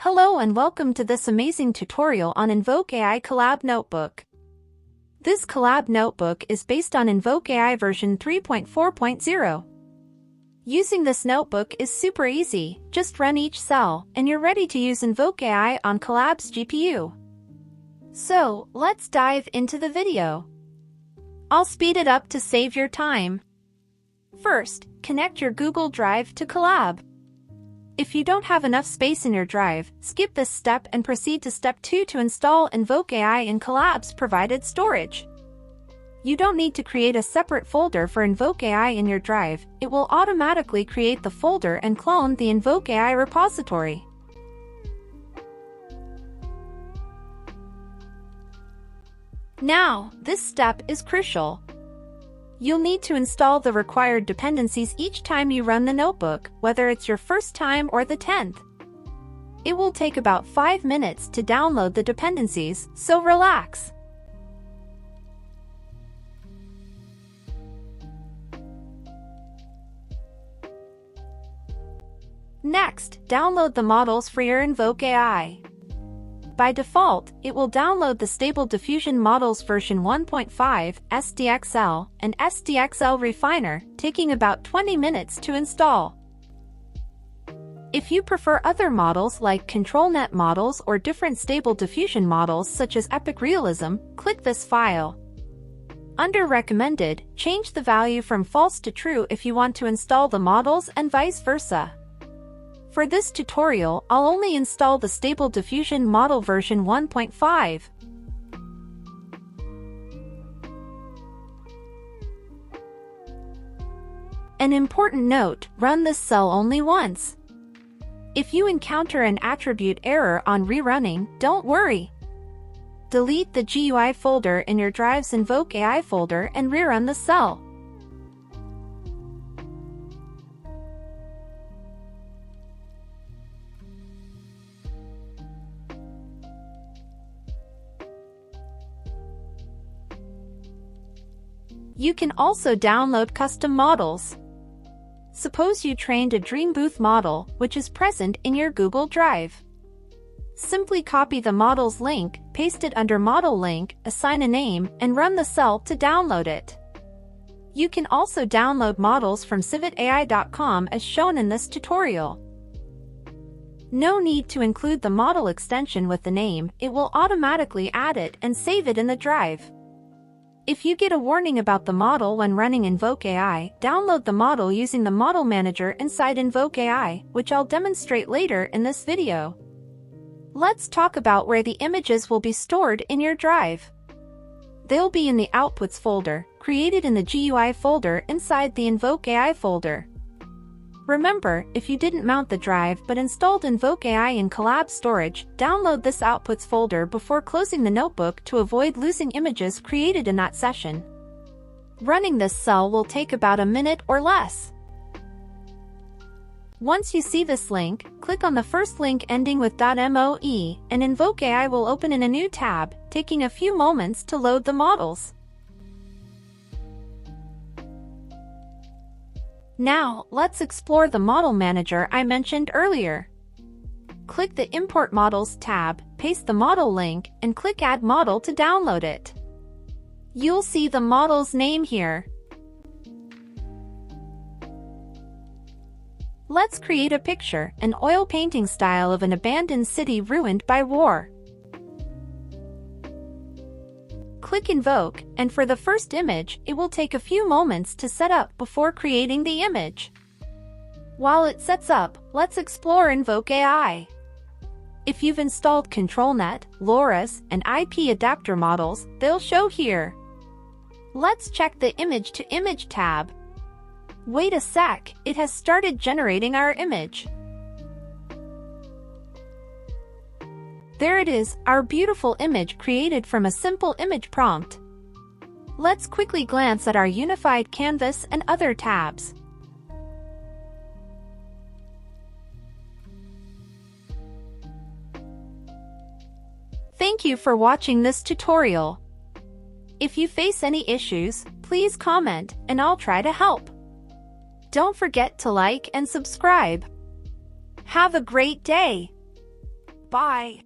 Hello and welcome to this amazing tutorial on InvokeAI Colab Notebook. This Colab notebook is based on InvokeAI version 3.4.0. Using this notebook is super easy, just run each cell, and you're ready to use InvokeAI on Colab's GPU. So, let's dive into the video. I'll speed it up to save your time. First, connect your Google Drive to Colab. If you don't have enough space in your drive, skip this step and proceed to step 2 to install InvokeAI in Colab's provided storage. You don't need to create a separate folder for InvokeAI in your drive, it will automatically create the folder and clone the InvokeAI repository. Now, this step is crucial. You'll need to install the required dependencies each time you run the notebook, whether it's your first time or the 10th. It will take about 5 minutes to download the dependencies, so relax. Next, download the models for your InvokeAI. By default, it will download the Stable Diffusion Models version 1.5, SDXL, and SDXL Refiner, taking about 20 minutes to install. If you prefer other models like ControlNet models or different Stable Diffusion models such as Epic Realism, click this file. Under Recommended, change the value from false to true if you want to install the models and vice versa. For this tutorial, I'll only install the Stable Diffusion Model version 1.5. An important note, run this cell only once. If you encounter an attribute error on rerunning, don't worry. Delete the GUI folder in your drive's InvokeAI folder and rerun the cell. You can also download custom models. Suppose you trained a Dream Booth model, which is present in your Google Drive. Simply copy the model's link, paste it under Model Link, assign a name, and run the cell to download it. You can also download models from civitai.com as shown in this tutorial. No need to include the model extension with the name, it will automatically add it and save it in the drive. If you get a warning about the model when running InvokeAI, download the model using the Model Manager inside InvokeAI, which I'll demonstrate later in this video. Let's talk about where the images will be stored in your drive. They'll be in the Outputs folder, created in the GUI folder inside the InvokeAI folder. Remember, if you didn't mount the drive but installed InvokeAI in Colab storage, download this Outputs folder before closing the notebook to avoid losing images created in that session. Running this cell will take about a minute or less. Once you see this link, click on the first link ending with .moe, and InvokeAI will open in a new tab, taking a few moments to load the models. Now, let's explore the Model Manager I mentioned earlier. Click the Import Models tab, paste the model link, and click Add Model to download it. You'll see the model's name here. Let's create a picture, an oil painting style of an abandoned city ruined by war. Click Invoke, and for the first image, it will take a few moments to set up before creating the image. While it sets up, let's explore InvokeAI. If you've installed ControlNet, LoRa's, and IP adapter models, they'll show here. Let's check the Image to Image tab. Wait a sec, it has started generating our image. There it is, our beautiful image created from a simple image prompt. Let's quickly glance at our unified canvas and other tabs. Thank you for watching this tutorial. If you face any issues, please comment, and I'll try to help. Don't forget to like and subscribe. Have a great day! Bye.